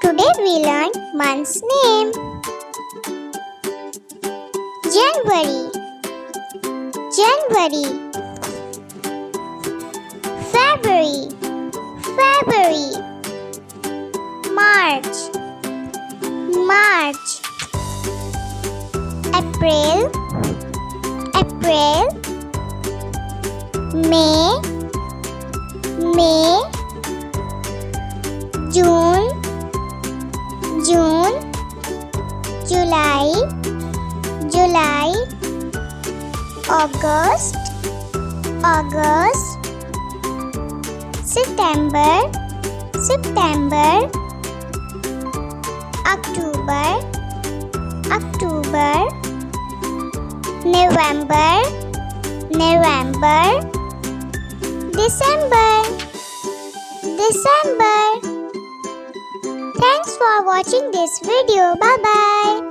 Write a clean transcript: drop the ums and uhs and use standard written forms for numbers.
Today we learn month's name. January, January. February, February. March, March. April, April. May, May. June, June. July, July. August, August. September, September. October, October. November, November. December, December. Thanks for watching this video. Bye bye.